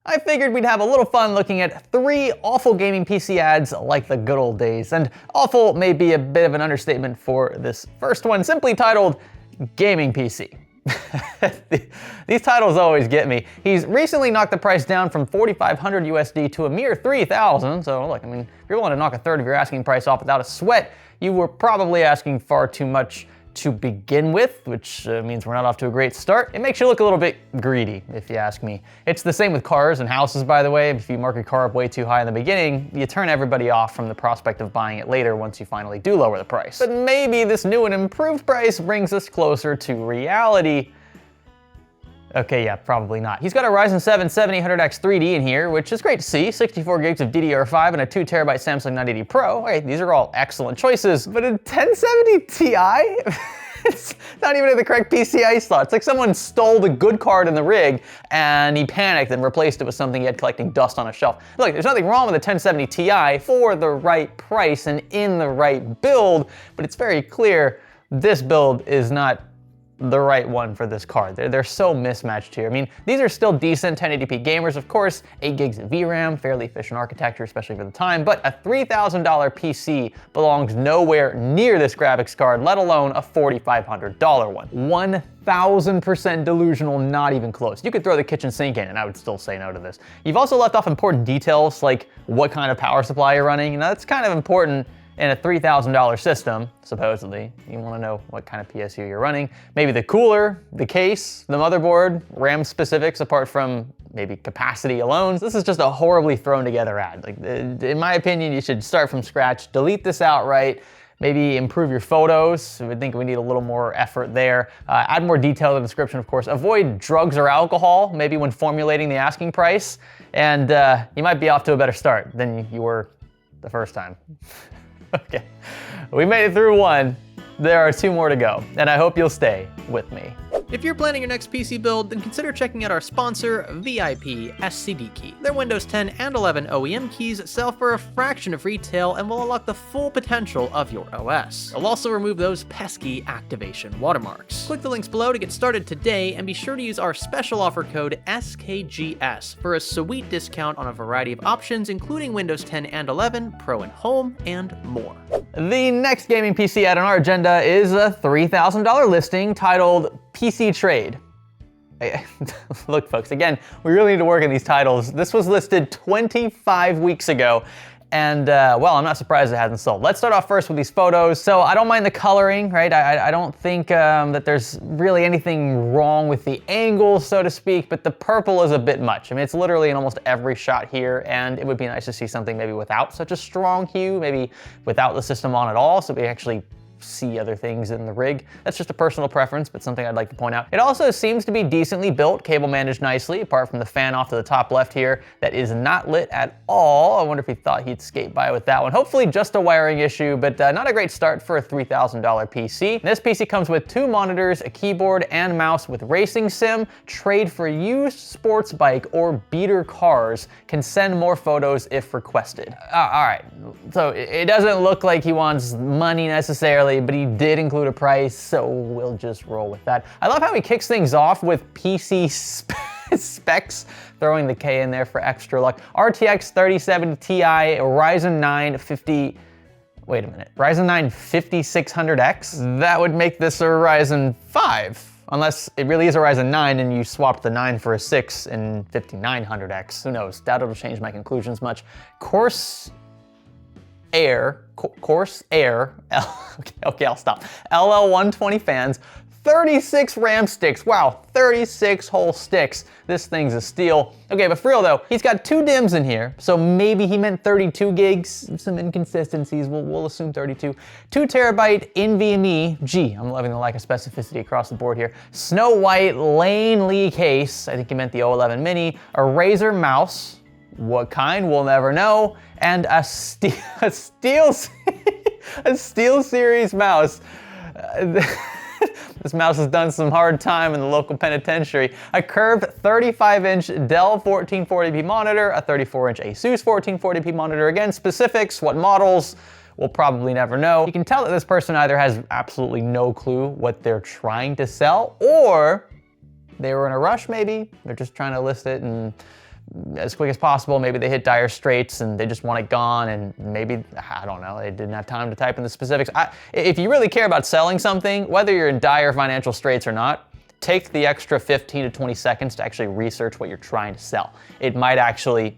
I figured we'd have a little fun looking at 3 awful gaming PC ads like the good old days. And awful may be a bit of an understatement for this first one, simply titled Gaming PC. These titles always get me. He's recently knocked the price down from 4,500 USD to a mere 3,000. So look, I mean, if you're willing to knock a third of your asking price off without a sweat, you were probably asking far too much to begin with, which means we're not off to a great start. It makes you look a little bit greedy, if you ask me. It's the same with cars and houses, by the way. If you mark a car up way too high in the beginning, you turn everybody off from the prospect of buying it later once you finally do lower the price. But maybe this new and improved price brings us closer to reality. Okay, yeah, probably not. He's got a Ryzen 7 7800X 3D in here, which is great to see. 64 gigs of DDR5 and a 2 terabyte Samsung 980 Pro. Okay, these are all excellent choices, but a 1070 Ti? It's not even in the correct PCI slot. It's like someone stole the good card in the rig and he panicked and replaced it with something he had collecting dust on a shelf. Look, there's nothing wrong with a 1070 Ti for the right price and in the right build, but it's very clear this build is not the right one for this card. They're so mismatched here. I mean, these are still decent 1080p gamers, of course, 8 gigs of VRAM, fairly efficient architecture, especially for the time, but a $3,000 PC belongs nowhere near this graphics card, let alone a $4,500 one. 1,000% delusional, not even close. You could throw the kitchen sink in and I would still say no to this. You've also left off important details like what kind of power supply you're running. You know, that's kind of important in a $3,000 system, supposedly. You want to know what kind of PSU you're running. Maybe the cooler, the case, the motherboard, RAM specifics apart from maybe capacity alone. This is just a horribly thrown together ad. Like, in my opinion, you should start from scratch, delete this outright, maybe improve your photos. I think we need a little more effort there. Add more detail in the description, of course. Avoid drugs or alcohol, maybe when formulating the asking price. And you might be off to a better start than you were the first time. Okay, we made it through one. There are 2 more to go, and I hope you'll stay with me. If you're planning your next PC build, then consider checking out our sponsor, VIP SCD Key. Their Windows 10 and 11 OEM keys sell for a fraction of retail and will unlock the full potential of your OS. They'll also remove those pesky activation watermarks. Click the links below to get started today, and be sure to use our special offer code SKGS for a sweet discount on a variety of options, including Windows 10 and 11, Pro and Home, and more. The next gaming PC ad on our agenda is a $3,000 listing titled PC Trade. Look, folks, again, we really need to work on these titles. This was listed 25 weeks ago, and well, I'm not surprised it hasn't sold. Let's start off first with these photos. So I don't mind the coloring, right? I don't think that there's really anything wrong with the angle, so to speak, but the purple is a bit much. I mean, it's literally in almost every shot here, and it would be nice to see something maybe without such a strong hue, maybe without the system on at all, so we actually see other things in the rig. That's just a personal preference, but something I'd like to point out. It also seems to be decently built, cable managed nicely, apart from the fan off to the top left here that is not lit at all. I wonder if he thought he'd skate by with that one. Hopefully just a wiring issue, but not a great start for a $3,000 PC. This PC comes with 2 monitors, a keyboard and mouse with racing sim, trade for used sports bike or beater cars, can send more photos if requested. All right, so it doesn't look like he wants money necessarily, but he did include a price, so we'll just roll with that. I love how he kicks things off with PC specs, throwing the K in there for extra luck. RTX 3070 Ti, Ryzen 9 5600X. That would make this a Ryzen 5. Unless it really is a Ryzen 9 and you swapped the 9 for a 6 in 5900X. Who knows? Doubt it'll change my conclusions much. Corsair, okay, I'll stop. LL120 fans, 36 RAM sticks. Wow, 36 whole sticks. This thing's a steal. Okay, but for real though, he's got 2 DIMMs in here, so maybe he meant 32 gigs. Some inconsistencies, we'll assume 32. 2 terabyte NVMe. Gee, I'm loving the lack of specificity across the board here. Snow White Lane Lee case. I think he meant the O11 Mini. A Razer mouse. What kind, we'll never know. And a Steel Series mouse. This mouse has done some hard time in the local penitentiary. A curved 35-inch Dell 1440p monitor, a 34-inch Asus 1440p monitor. Again, specifics, what models, we'll probably never know. You can tell that this person either has absolutely no clue what they're trying to sell, or they were in a rush maybe. They're just trying to list it and as quick as possible. Maybe they hit dire straits and they just want it gone, and maybe, I don't know, they didn't have time to type in the specifics. If you really care about selling something, whether you're in dire financial straits or not, take the extra 15 to 20 seconds to actually research what you're trying to sell. It might actually,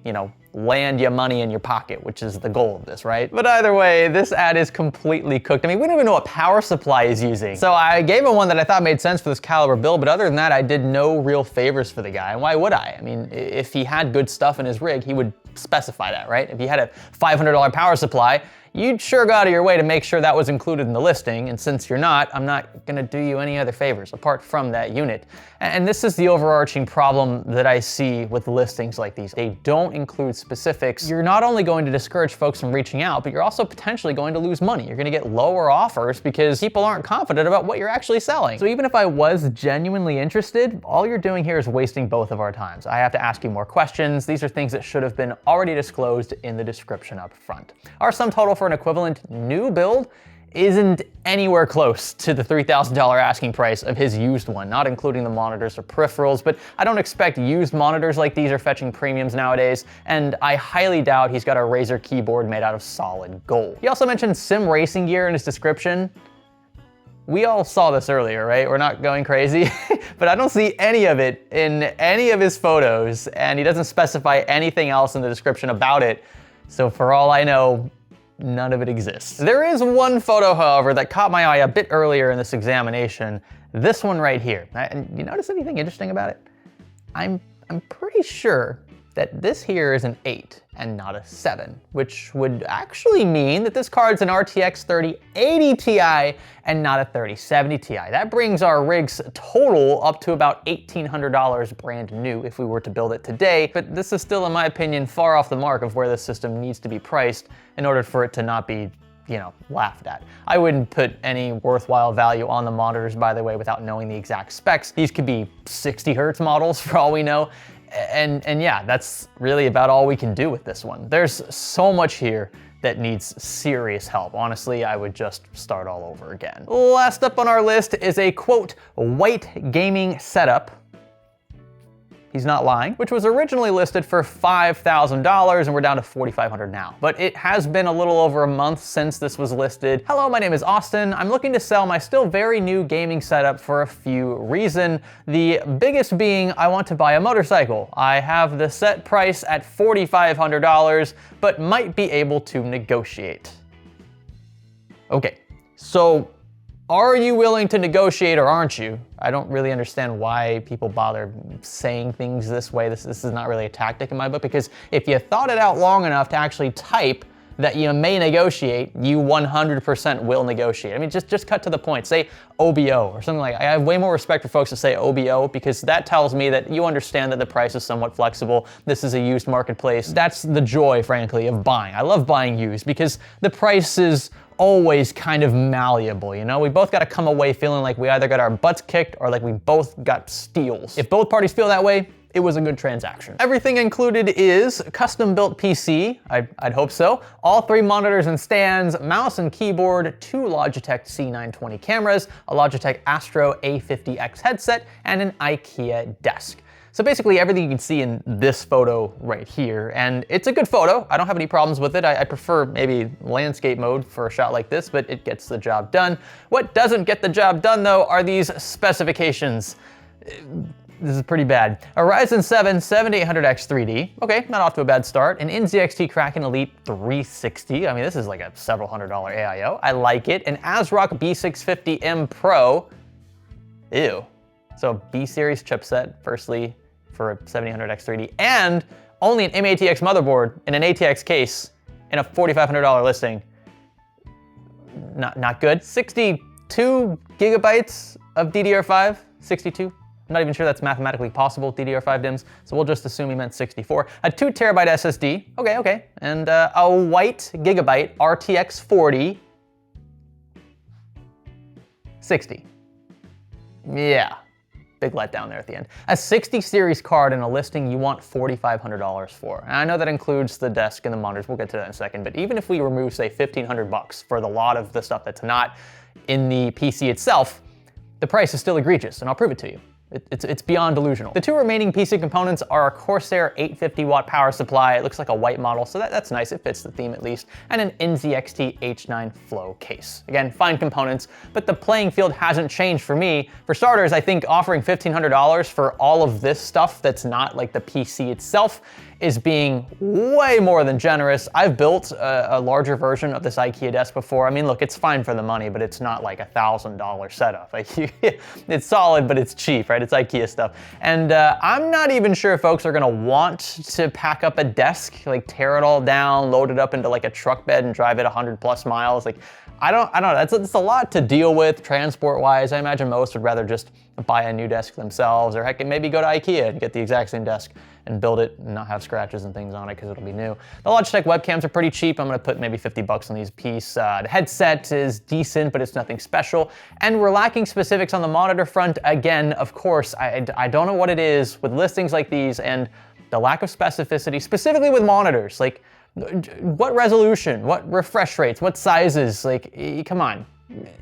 land you money in your pocket, which is the goal of this, right? But either way, this ad is completely cooked. I mean, we don't even know what power supply he's using. So I gave him one that I thought made sense for this caliber build, but other than that, I did no real favors for the guy. And why would I? I mean, if he had good stuff in his rig, he would specify that, right? If he had a $500 power supply, you'd sure go out of your way to make sure that was included in the listing, and since you're not, I'm not gonna do you any other favors apart from that unit. And this is the overarching problem that I see with listings like these. They don't include specifics. You're not only going to discourage folks from reaching out, but you're also potentially going to lose money. You're gonna get lower offers because people aren't confident about what you're actually selling. So even if I was genuinely interested, all you're doing here is wasting both of our times. I have to ask you more questions. These are things that should have been already disclosed in the description up front. Our sum total for an equivalent new build isn't anywhere close to the $3,000 asking price of his used one, not including the monitors or peripherals, but I don't expect used monitors like these are fetching premiums nowadays, and I highly doubt he's got a Razer keyboard made out of solid gold. He also mentioned sim racing gear in his description. We all saw this earlier, right? We're not going crazy, but I don't see any of it in any of his photos, and he doesn't specify anything else in the description about it, so for all I know, none of it exists. There is one photo, however, that caught my eye a bit earlier in this examination. This one right here. And you notice anything interesting about it? I'm pretty sure that this here is an 8 and not a 7, which would actually mean that this card's an RTX 3080 Ti and not a 3070 Ti. That brings our rig's total up to about $1,800 brand new if we were to build it today, but this is still, in my opinion, far off the mark of where this system needs to be priced in order for it to not be laughed at. I wouldn't put any worthwhile value on the monitors, by the way, without knowing the exact specs. These could be 60 hertz models for all we know. And yeah, that's really about all we can do with this one. There's so much here that needs serious help. Honestly, I would just start all over again. Last up on our list is a, quote, white gaming setup. He's not lying, which was originally listed for $5,000 and we're down to $4,500 now. But it has been a little over a month since this was listed. Hello, my name is Austin. I'm looking to sell my still very new gaming setup for a few reasons. The biggest being I want to buy a motorcycle. I have the set price at $4,500, but might be able to negotiate. Okay, so are you willing to negotiate or aren't you? I don't really understand why people bother saying things this way. This is not really a tactic in my book, because if you thought it out long enough to actually type that you may negotiate, you 100% will negotiate. I mean, just cut to the point. Say OBO or something like that. I have way more respect for folks that say OBO because that tells me that you understand that the price is somewhat flexible. This is a used marketplace. That's the joy, frankly, of buying. I love buying used because the price is always kind of malleable, We both got to come away feeling like we either got our butts kicked or like we both got steals. If both parties feel that way, it was a good transaction. Everything included is custom-built PC, I'd hope so, all 3 monitors and stands, mouse and keyboard, 2 Logitech C920 cameras, a Logitech Astro A50X headset, and an IKEA desk. So basically everything you can see in this photo right here, and it's a good photo. I don't have any problems with it. I prefer maybe landscape mode for a shot like this, but it gets the job done. What doesn't get the job done though are these specifications. This is pretty bad. A Ryzen 7 7800X 3D. Okay, not off to a bad start. An NZXT Kraken Elite 360. I mean, this is like a several $100 AIO. I like it. An ASRock B650M Pro. Ew. So B-series chipset, firstly, for a 7800X 3D, and only an M-ATX motherboard in an ATX case in a $4,500 listing. Not good. 62 gigabytes of DDR5, 62. I'm not even sure that's mathematically possible, DDR5 DIMMs, so we'll just assume he meant 64. A 2 terabyte SSD, okay. And a white gigabyte RTX 40, 60. Yeah. Big letdown there at the end. A 60 series card in a listing you want $4,500 for. And I know that includes the desk and the monitors, we'll get to that in a second, but even if we remove, say, $1,500 for the lot of the stuff that's not in the PC itself, the price is still egregious, and I'll prove it to you. It's beyond delusional. The two remaining PC components are a Corsair 850 watt power supply. It looks like a white model, so that's nice. It fits the theme at least. And an NZXT H9 Flow case. Again, fine components, but the playing field hasn't changed for me. For starters, I think offering $1,500 for all of this stuff that's not like the PC itself is being way more than generous. I've built a larger version of this IKEA desk before. I mean, look, it's fine for the money, but it's not like $1,000 setup. Like, it's solid, but it's cheap, right? It's IKEA stuff. And I'm not even sure folks are gonna want to pack up a desk, like tear it all down, load it up into like a truck bed and drive it 100+ miles. Like, I don't know, it's a lot to deal with transport-wise. I imagine most would rather just buy a new desk themselves, or heck, maybe go to IKEA and get the exact same desk and build it and not have scratches and things on it because it'll be new. The Logitech webcams are pretty cheap. I'm gonna put maybe $50 on these piece. The headset is decent, but it's nothing special. And we're lacking specifics on the monitor front. Again, of course, I don't know what it is with listings like these and the lack of specificity, specifically with monitors. Like, what resolution, what refresh rates, what sizes, like, come on,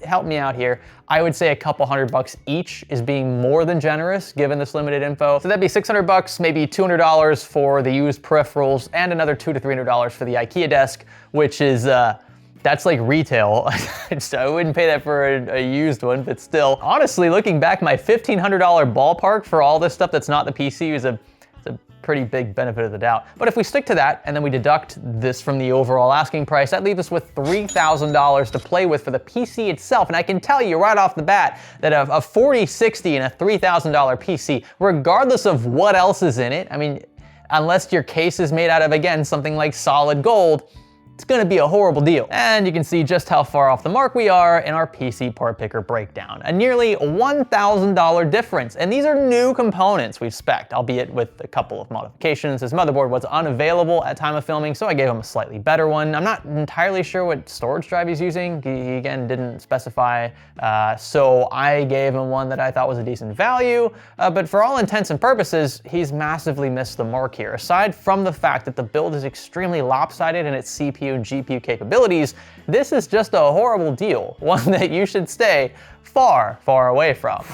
help me out here. I would say a couple $100 each is being more than generous given this limited info. So that'd be $600, maybe $200 for the used peripherals and another $200 to $300 for the IKEA desk, which is, that's like retail. I wouldn't pay that for a used one, but still. Honestly, looking back, my $1,500 ballpark for all this stuff that's not the PC is a pretty big benefit of the doubt. But if we stick to that and then we deduct this from the overall asking price, that leaves us with $3,000 to play with for the PC itself. And I can tell you right off the bat that a 4060 and a $3,000 PC, regardless of what else is in it, I mean, unless your case is made out of, again, something like solid gold, it's gonna be a horrible deal. And you can see just how far off the mark we are in our PC part picker breakdown. A nearly $1,000 difference. And these are new components we've spec'd, albeit with a couple of modifications. His motherboard was unavailable at time of filming, so I gave him a slightly better one. I'm not entirely sure what storage drive he's using. He again didn't specify, so I gave him one that I thought was a decent value. But for all intents and purposes, he's massively missed the mark here. Aside from the fact that the build is extremely lopsided in its CPU and GPU capabilities, this is just a horrible deal, one that you should stay far, far away from.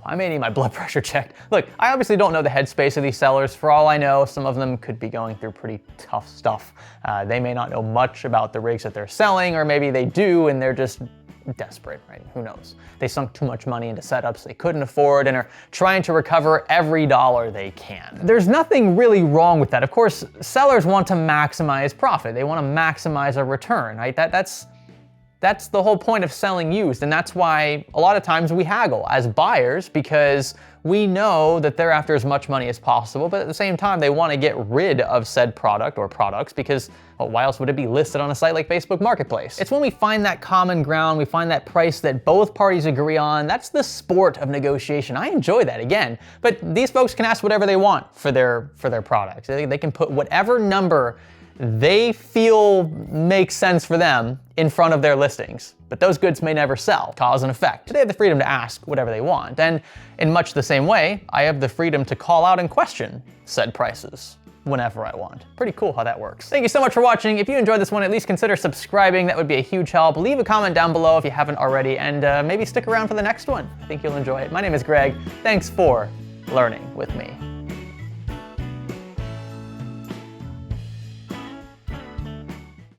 I may need my blood pressure checked. Look, I obviously don't know the headspace of these sellers. For all I know, some of them could be going through pretty tough stuff. They may not know much about the rigs that they're selling, or maybe they do and they're just desperate, right? Who knows? They sunk too much money into setups they couldn't afford and are trying to recover every dollar they can. There's nothing really wrong with that. Of course, sellers want to maximize profit. They want to maximize a return, right? That's the whole point of selling used, and that's why a lot of times we haggle as buyers, because we know that they're after as much money as possible, but at the same time they want to get rid of said product or products because, well, why else would it be listed on a site like Facebook Marketplace? It's when we find that common ground, we find that price that both parties agree on. That's the sport of negotiation. I enjoy that, again, but these folks can ask whatever they want for their products. They can put whatever number they feel makes sense for them in front of their listings. But those goods may never sell. Cause and effect. They have the freedom to ask whatever they want. And in much the same way, I have the freedom to call out and question said prices whenever I want. Pretty cool how that works. Thank you so much for watching. If you enjoyed this one, at least consider subscribing. That would be a huge help. Leave a comment down below if you haven't already, and maybe stick around for the next one. I think you'll enjoy it. My name is Greg. Thanks for learning with me.